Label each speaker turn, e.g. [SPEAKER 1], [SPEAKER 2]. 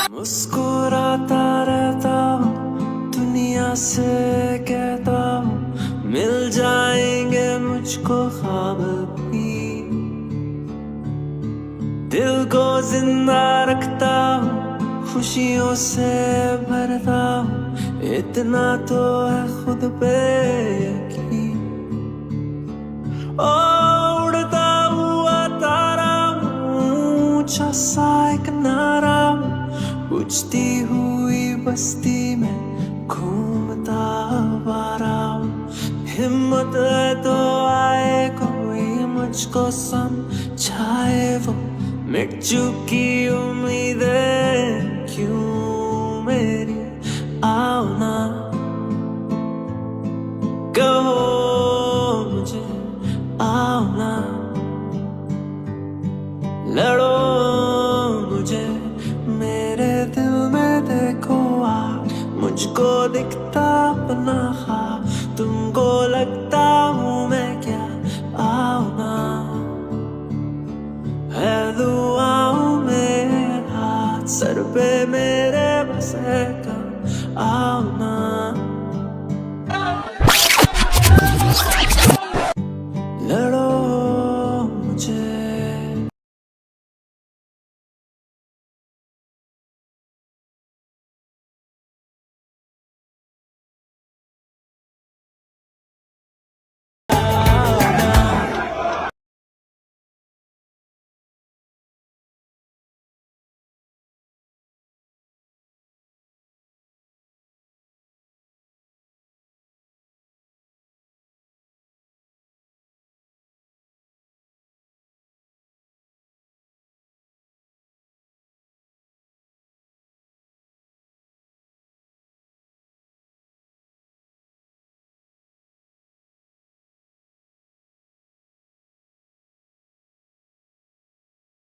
[SPEAKER 1] मुस्कुराता रहता हूँ, दुनिया से कहता हूँ, मिल जाएंगे मुझको ख्वाब भी। दिल को जिंदा रखता हूँ, खुशियों से भरता हूँ, इतना तो है खुद पे यकीन। ओ उड़ता हुआ तारा हूँ, ऊंचा सा एक नारा हूँ, बुझती हुई बस्ती में घूमता आवारा हूँ। हिम्मत है तो आए कोई मुझको समझाए, वो मिट चुकी उम्मीदें क्यों मेरी। आओ ना कहो मुझे, आओ ना लड़ो मुझे, मेरे दिल में देखो आप, मुझको दिखता अपना ख्वाब, तुमको लगता हूँ मैं क्या। आओ ना है दुआओं में हाथ, सर पे मेरे बस है